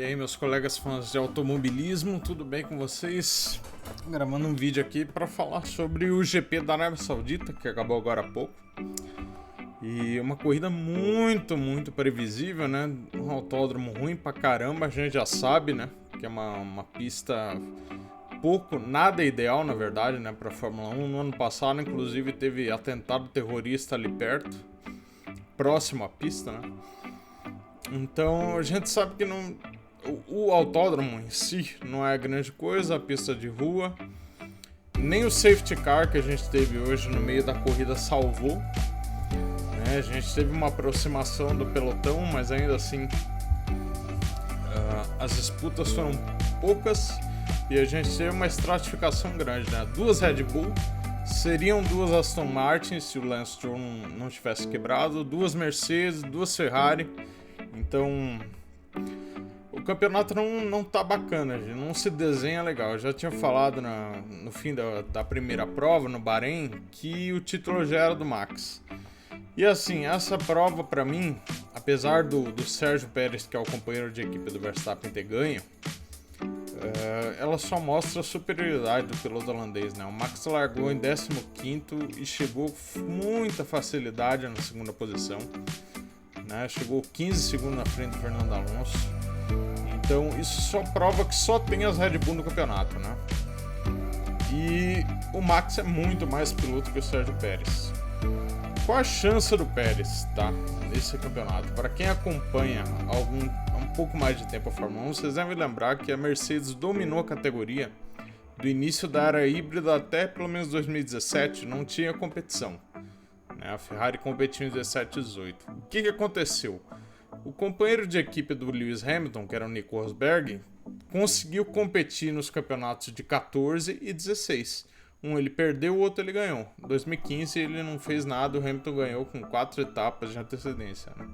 E aí, meus colegas fãs de automobilismo, tudo bem com vocês? Gravando um vídeo aqui para falar sobre o GP da Arábia Saudita, que acabou agora há pouco. E uma corrida muito previsível, né? Um autódromo ruim pra caramba, a gente já sabe, né? Que é uma pista nada ideal, na verdade, né? Pra Fórmula 1. No ano passado, inclusive, teve atentado terrorista ali perto, próximo à pista, né? Então, a gente sabe que não... O autódromo em si não é grande coisa, a pista de rua. Nem o safety car que a gente teve hoje no meio da corrida salvou. Né? A gente teve uma aproximação do pelotão, mas ainda assim as disputas foram poucas e a gente teve uma estratificação grande. Né? Duas Red Bull, seriam duas Aston Martin se o Lance Stroll não tivesse quebrado, duas Mercedes, duas Ferrari. Então... o campeonato não tá bacana, gente. Não se desenha legal. Eu já tinha falado no fim da primeira prova, no Bahrein, que o título já era do Max. E assim, essa prova pra mim, apesar do Sérgio Pérez, que é o companheiro de equipe do Verstappen, ter ganho, ela só mostra a superioridade do piloto holandês, né? O Max largou em 15º e chegou com muita facilidade na segunda posição, né? Chegou 15 segundos na frente do Fernando Alonso. Então isso só prova que só tem as Red Bull no campeonato, né? E o Max é muito mais piloto que o Sérgio Pérez. Qual a chance do Pérez, tá? Nesse campeonato? Para quem acompanha há um pouco mais de tempo a Fórmula 1, vocês devem lembrar que a Mercedes dominou a categoria do início da era híbrida até pelo menos 2017, não tinha competição. Né? A Ferrari competiu em 17 e 18. O que aconteceu? O companheiro de equipe do Lewis Hamilton, que era o Nico Rosberg, conseguiu competir nos campeonatos de 14 e 16. Um ele perdeu, o outro ele ganhou. Em 2015 ele não fez nada, o Hamilton ganhou com 4 etapas de antecedência. Né?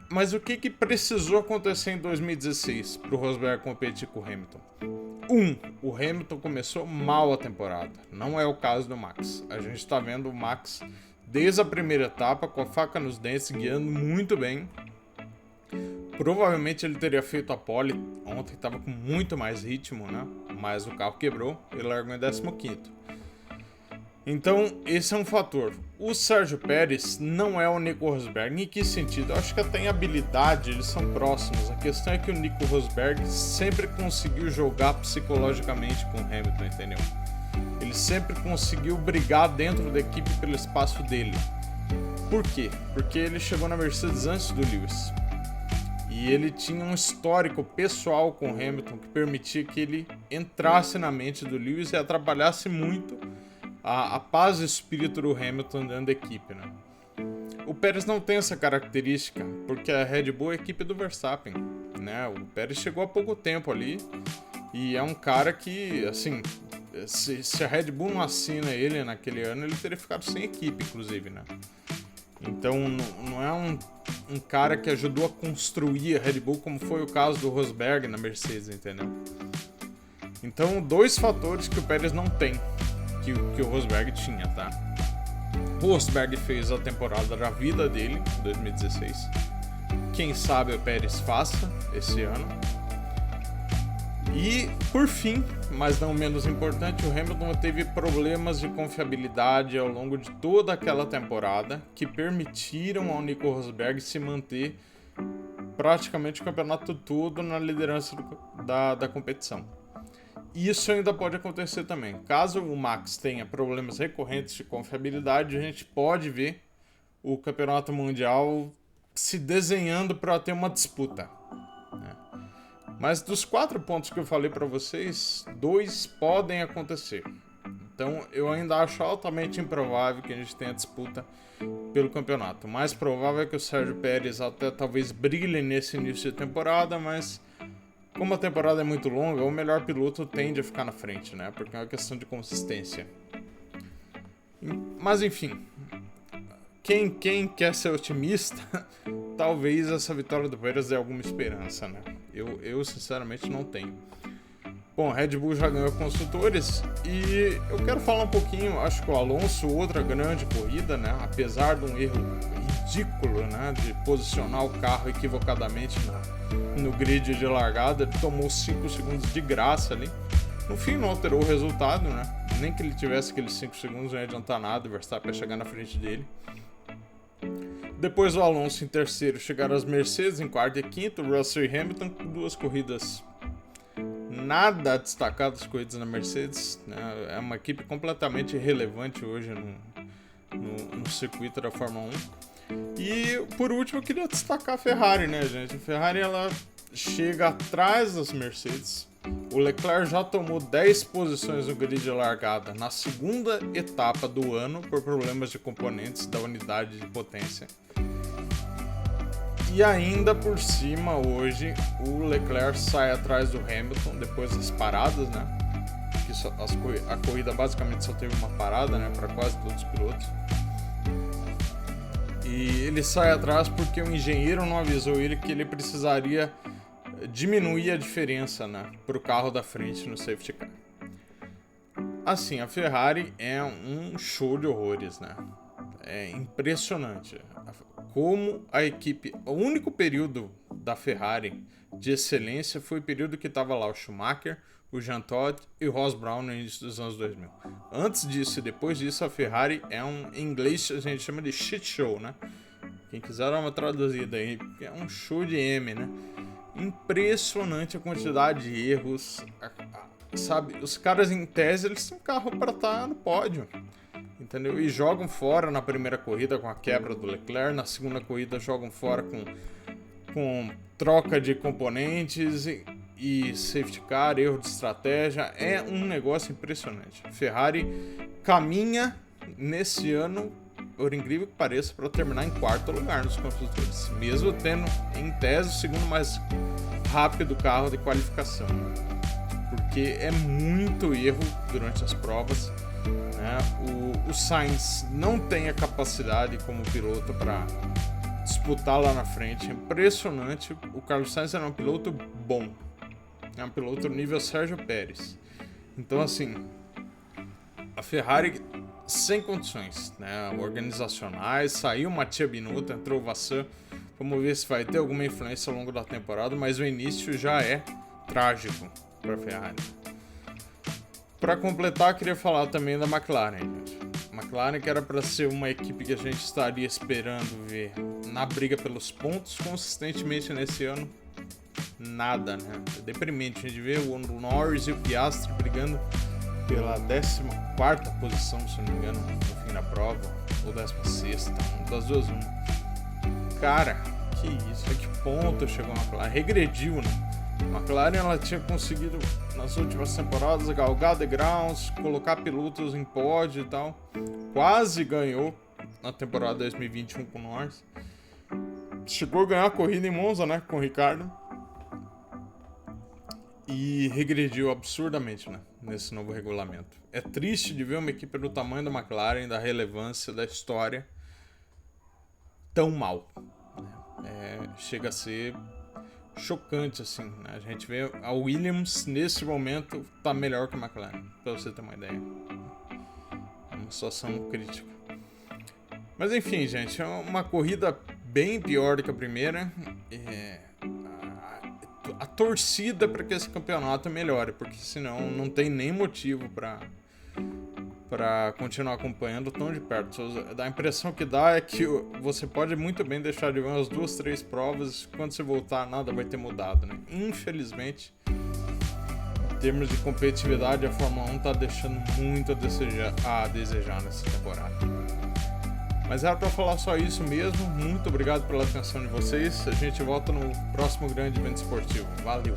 Mas o que precisou acontecer em 2016 para o Rosberg competir com o Hamilton? O Hamilton começou mal a temporada. Não é o caso do Max. A gente está vendo o Max... desde a primeira etapa, com a faca nos dentes, guiando muito bem. Provavelmente ele teria feito a pole ontem, estava com muito mais ritmo, né? Mas o carro quebrou, ele largou em 15º. Então, esse é um fator. O Sérgio Pérez não é o Nico Rosberg. Em que sentido? Eu acho que até em habilidade eles são próximos. A questão é que o Nico Rosberg sempre conseguiu jogar psicologicamente com o Hamilton, entendeu? Ele sempre conseguiu brigar dentro da equipe pelo espaço dele. Por quê? Porque ele chegou na Mercedes antes do Lewis. E ele tinha um histórico pessoal com o Hamilton que permitia que ele entrasse na mente do Lewis e atrapalhasse muito a paz e o espírito do Hamilton dentro da equipe. Né? O Pérez não tem essa característica, porque a Red Bull é a equipe do Verstappen. Né? O Pérez chegou há pouco tempo ali e é um cara que, assim... Se a Red Bull não assina ele naquele ano, ele teria ficado sem equipe, inclusive, né? Então, não é um cara que ajudou a construir a Red Bull, como foi o caso do Rosberg na Mercedes, entendeu? Então, dois fatores que o Pérez não tem, que o Rosberg tinha, tá? O Rosberg fez a temporada da vida dele, em 2016. Quem sabe o Pérez faça esse ano. E, por fim, mas não menos importante, o Hamilton teve problemas de confiabilidade ao longo de toda aquela temporada que permitiram ao Nico Rosberg se manter praticamente o campeonato todo na liderança da competição. E isso ainda pode acontecer também. Caso o Max tenha problemas recorrentes de confiabilidade, a gente pode ver o campeonato mundial se desenhando para ter uma disputa. Né? Mas dos 4 pontos que eu falei para vocês, 2 podem acontecer. Então eu ainda acho altamente improvável que a gente tenha disputa pelo campeonato. O mais provável é que o Sérgio Pérez até talvez brilhe nesse início de temporada, mas como a temporada é muito longa, o melhor piloto tende a ficar na frente, né? Porque é uma questão de consistência. Mas enfim, quem quer ser otimista, talvez essa vitória do Pérez dê alguma esperança, né? Eu sinceramente não tenho. Bom, a Red Bull já ganhou construtores e eu quero falar um pouquinho, acho que o Alonso, outra grande corrida, né? Apesar de um erro ridículo, né, de posicionar o carro equivocadamente no grid de largada. Ele tomou 5 segundos de graça ali. No fim não alterou o resultado, né? Nem que ele tivesse aqueles 5 segundos não ia adiantar nada, o Verstappen ia chegar na frente dele. Depois o Alonso em terceiro, chegaram as Mercedes em quarto e quinto, Russell e Hamilton com 2 corridas nada a destacar das corridas na Mercedes, né? É uma equipe completamente irrelevante hoje no circuito da Fórmula 1. E por último eu queria destacar a Ferrari, né, gente? A Ferrari ela chega atrás das Mercedes. O Leclerc já tomou 10 posições no grid de largada na segunda etapa do ano por problemas de componentes da unidade de potência. E ainda por cima, hoje, o Leclerc sai atrás do Hamilton depois das paradas, né? Que a corrida basicamente só teve uma parada, né? Para quase todos os pilotos. E ele sai atrás porque o engenheiro não avisou ele que ele precisaria diminuir a diferença, né, para o carro da frente no safety car. Assim, a Ferrari é um show de horrores, né? É impressionante como a equipe... O único período da Ferrari de excelência foi o período que estava lá o Schumacher, o Jean Todt e o Ross Brown no início dos anos 2000. Antes disso e depois disso, a Ferrari é em inglês a gente chama de shit show, né? Quem quiser dar uma traduzida aí, é um show de M, né? Impressionante a quantidade de erros, sabe? Os caras em tese eles têm carro para estar no pódio, entendeu? E jogam fora na primeira corrida com a quebra do Leclerc, na segunda corrida jogam fora com troca de componentes e safety car, erro de estratégia. É um negócio impressionante. A Ferrari caminha nesse ano, por incrível que pareça, para terminar em quarto lugar nos construtores, mesmo tendo em tese o segundo mais rápido carro de qualificação, porque é muito erro durante as provas, né? O Sainz não tem a capacidade como piloto para disputar lá na frente. É impressionante. O Carlos Sainz era um piloto bom, é um piloto nível Sérgio Pérez. Então assim, a Ferrari sem condições, né, organizacionais. Saiu o Mattia Binotto, entrou o Vasser. Vamos ver se vai ter alguma influência ao longo da temporada, mas o início já é trágico para a Ferrari. Para completar, queria falar também da McLaren, gente. McLaren, que era para ser uma equipe que a gente estaria esperando ver na briga pelos pontos consistentemente nesse ano, nada, né? É deprimente a gente vê o Norris e o Piastri brigando pela 14ª posição, se não me engano, no fim da prova, ou 16ª, das duas uma. Cara, que isso, a que ponto chegou a McLaren? Regrediu, né? A McLaren ela tinha conseguido nas últimas temporadas galgar degraus, colocar pilotos em pódio e tal. Quase ganhou na temporada 2021 com o Norris. Chegou a ganhar a corrida em Monza, né, com o Ricardo. E regrediu absurdamente, né, nesse novo regulamento. É triste de ver uma equipe do tamanho da McLaren, da relevância, da história, tão mal. Chega a ser chocante, assim, né? A gente vê a Williams, nesse momento, tá melhor que a McLaren, pra você ter uma ideia. É uma situação crítica. Mas enfim, gente, é uma corrida bem pior do que a primeira. A torcida para que esse campeonato melhore, porque senão não tem nem motivo para continuar acompanhando tão de perto. A impressão que dá é que você pode muito bem deixar de ver umas 2, 3 provas, e quando você voltar nada vai ter mudado, né? Infelizmente, em termos de competitividade, a Fórmula 1 está deixando muito a desejar nessa temporada. Mas era para falar só isso mesmo. Muito obrigado pela atenção de vocês. A gente volta no próximo grande evento esportivo. Valeu!